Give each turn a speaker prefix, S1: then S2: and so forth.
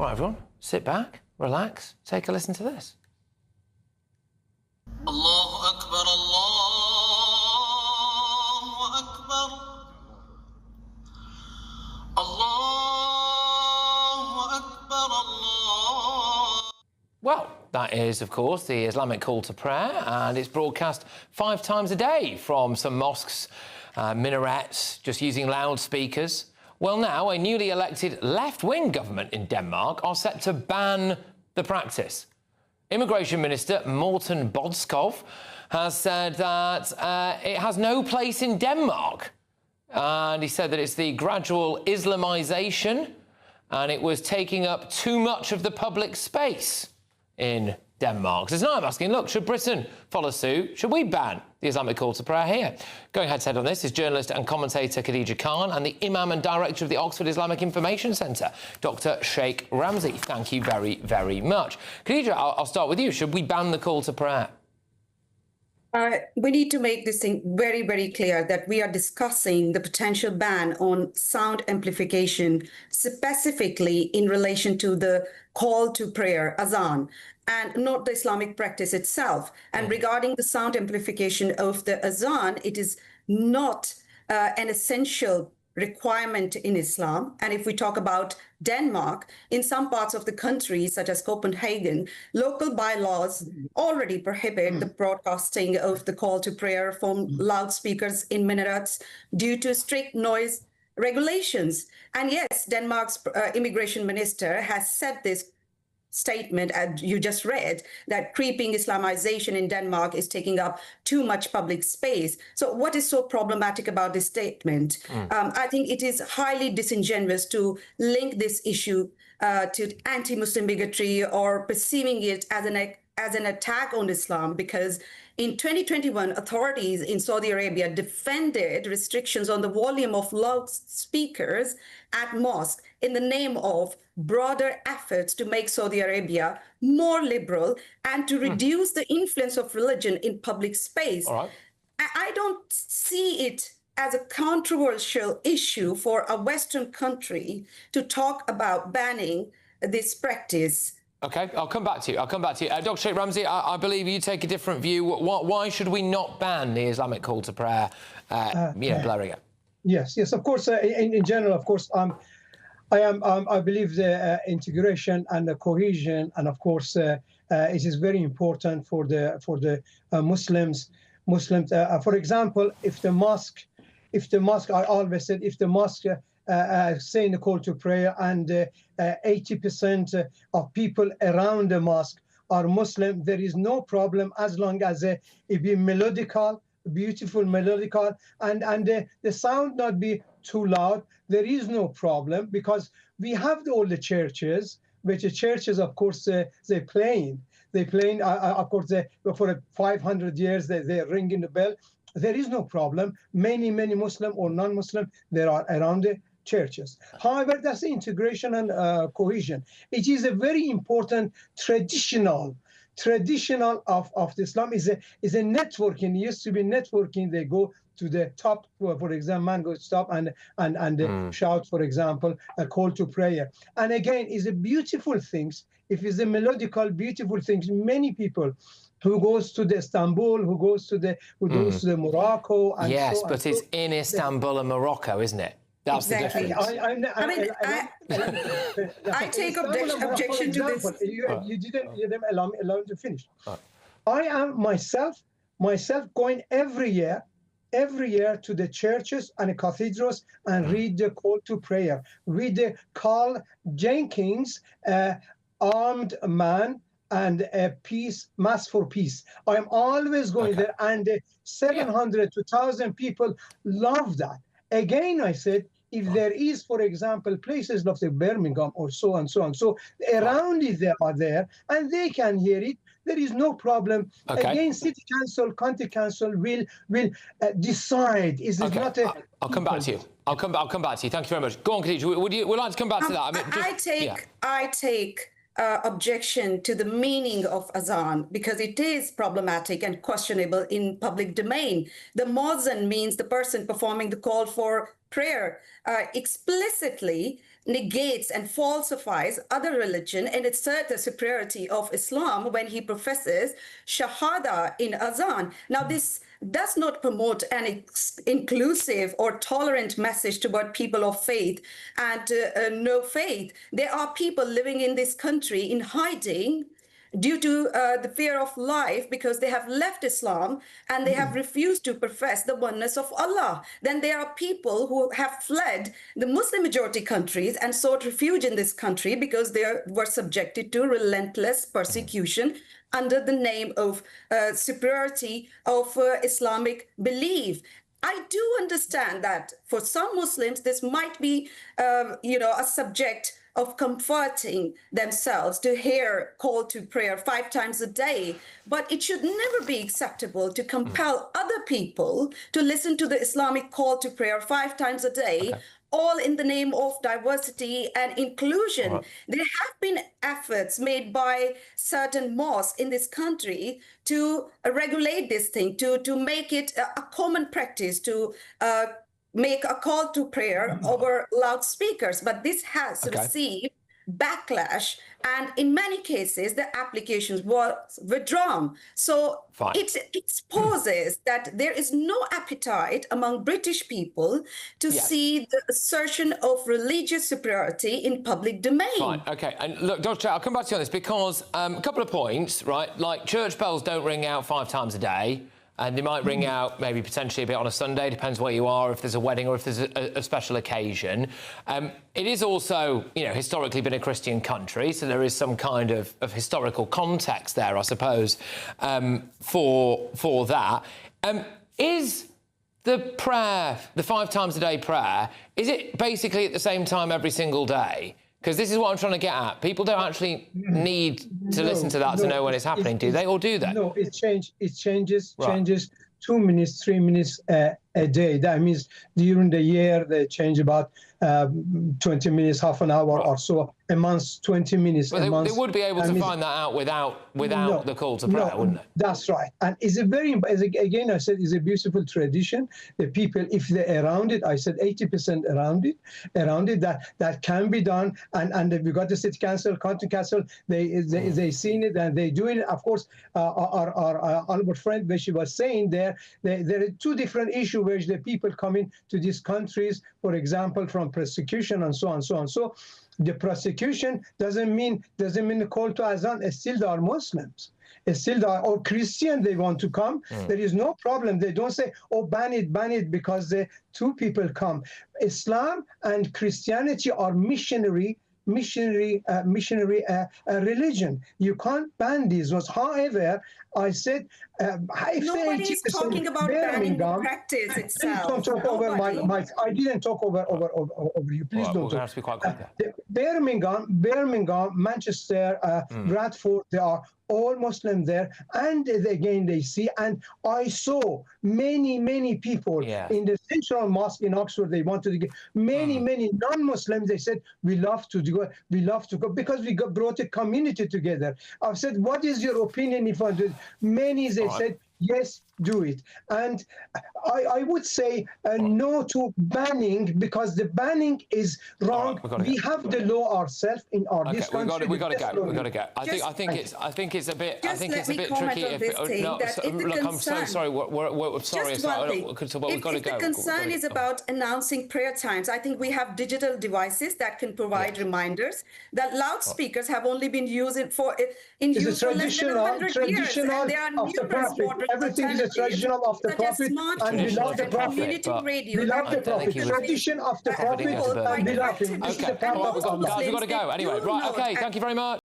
S1: All right, everyone, sit back, relax, take a listen to this.
S2: Allahu Akbar, Allahu Akbar, Allahu Akbar, Allah.
S1: Well, that is, of course, the Islamic call to prayer, and it's broadcast 5 times a day from some mosques, minarets, just using loudspeakers. Well, now, a newly elected left-wing government in Denmark are set to ban the practice. Immigration Minister Morten Bodskov has said that it has no place in Denmark. And he said that it's the gradual Islamisation and it was taking up too much of the public space in Denmark. So now I'm asking, look, should Britain follow suit? Should we ban the Islamic call to prayer here? Going head-to-head on this is journalist and commentator Khadija Khan and the Imam and Director of the Oxford Islamic Information Centre, Dr. Sheikh Ramzy. Thank you very, very much. Khadija, I'll start with you. Should we ban the call to prayer?
S3: We need to make this thing very, very clear that we are discussing the potential ban on sound amplification, specifically in relation to the call to prayer, Adhan, and not the Islamic practice itself. And regarding the sound amplification of the Adhan, it is not an essential requirement in Islam. And if we talk about Denmark, in some parts of the country, such as Copenhagen, local bylaws already prohibit the broadcasting of the call to prayer from loudspeakers in minarets due to strict noise regulations. And yes, Denmark's immigration minister has said this statement, as you just read, that creeping Islamization in Denmark is taking up too much public space. So what is so problematic about this statement? I think it is highly disingenuous to link this issue to anti-Muslim bigotry or perceiving it as an attack on Islam, because in 2021, authorities in Saudi Arabia defended restrictions on the volume of loudspeakers at mosques in the name of broader efforts to make Saudi Arabia more liberal and to reduce the influence of religion in public space.
S1: All right.
S3: I don't see it as a controversial issue for a Western country to talk about banning this practice.
S1: OK, I'll come back to you. Dr. Sheikh Ramzy, I believe you take a different view. Why should we not ban the Islamic call to prayer, blurring it?
S4: Yes, of course. In general, of course, I believe the integration and the cohesion, and of course, it is very important for the Muslims. For example, if the mosque, I always said, if the mosque saying the call to prayer and 80% of people around the mosque are Muslim, there is no problem as long as it be melodical, beautiful melodical, and the sound not be too loud. There is no problem, because we have all the churches, which the churches, of course, they playing, of course, for 500 years, they're ringing the bell. There is no problem. Many Muslim or non-Muslim, there are around the churches. However, that's the integration and cohesion. It is a very important traditional of Islam is a networking. It used to be networking. They go to the top, for example, man goes top and shout, for example, a call to prayer. And again, it's a beautiful things. If it's a melodical, beautiful things, many people who goes to the Istanbul, who goes to the Morocco, and
S1: yes,
S4: so
S1: but it's in Istanbul and Morocco, isn't it? That's
S3: exactly.
S1: The difference.
S3: I take objection to this.
S4: You didn't allow me to finish. I am myself going every year to the churches and the cathedrals and read the call to prayer. Read the Carl Jenkins, armed man and a peace, mass for peace. I am always going there, and 700 to 1,000 people love that. Again, I said, if there is, for example, places like Birmingham or so and so, around it they are there, and they can hear it, there is no problem. Again, city council, county council will decide. Is it not a...
S1: I'll come back to you. I'll come back to you. Thank you very much. Go on, Khadija. Would like to come back to that?
S3: I take objection to the meaning of Adhan, because it is problematic and questionable in public domain. The muezzin means the person performing the call for prayer. Explicitly, negates and falsifies other religion and asserts the superiority of Islam when he professes Shahada in Adhan. Now, this does not promote an inclusive or tolerant message toward people of faith and no faith. There are people living in this country in hiding due to the fear of life because they have left Islam and they have refused to profess the oneness of Allah. Then there are people who have fled the Muslim majority countries and sought refuge in this country because they were subjected to relentless persecution under the name of superiority of Islamic belief. I do understand that for some Muslims, this might be, a subject of comforting themselves to hear call to prayer 5 times a day. But it should never be acceptable to compel other people to listen to the Islamic call to prayer 5 times a day, all in the name of diversity and inclusion. Right. There have been efforts made by certain mosques in this country to regulate this thing, to make it a common practice, to make a call to prayer over loudspeakers. But this has received backlash, and in many cases the applications was withdrawn. So it exposes that there is no appetite among British people to see the assertion of religious superiority in public domain.
S1: Fine, okay. And look, Dr. I'll come back to you on this because a couple of points, right? Like church bells don't ring out 5 times a day. And they might ring out maybe potentially a bit on a Sunday, depends where you are, if there's a wedding or if there's a special occasion. It is also, historically been a Christian country, so there is some kind of historical context there, I suppose, for that. Is the prayer, the 5 times a day prayer, is it basically at the same time every single day? Because this is what I'm trying to get at. People don't actually need to listen to that to know when it's happening, do they? Or do they?
S4: No, it changes 2 minutes, 3 minutes a day. That means during the year, they change about 20 minutes, half an hour or so. A month, 20 minutes.
S1: But they would be able to find that out without the call to prayer, wouldn't they?
S4: That's right. And it's a very, again, I said, it's a beautiful tradition. The people, if they're around it, I said 80% around it, that can be done. And we got the city council, county council, they seen it and they doing it. Of course, our Albert friend, where she was saying there are 2 different issues where the people coming to these countries, for example, from persecution and so on, so on. So the persecution doesn't mean the call to Adhan. Still there are Muslims. Still there are, or Christian, they want to come. There is no problem. They don't say, oh, ban it, because the 2 people come. Islam and Christianity are missionary religion. You can't ban these ones. However, I said,
S3: nobody is talking about banning the practice itself.
S4: I didn't talk over you. Please don't talk.
S1: Have to be quite quick.
S4: Birmingham, Manchester, Bradford, they are all Muslim there, and again they see, and I saw many people in the central mosque in Oxford. They wanted to get many non-Muslims. They said we love to go because we brought a community together. I've said, what is your opinion if I do? Many they said, yes, do it. And I would say no to banning, because the banning is wrong. We have the law ourselves in this country.
S1: We got to go. I think it's a bit tricky. I'm so sorry. We're sorry. We've got to go.
S3: The concern is about announcing prayer times. I think we have digital devices that can provide reminders. That loudspeakers have only been used for less than 100 years. And there are numerous
S4: everything is a traditional of the Prophet, and we love the Prophet. We love the Prophet. Tradition of the Prophet, and we love him. This is the path of Allah.
S1: We've got to go. Anyway, right, okay, thank you very much.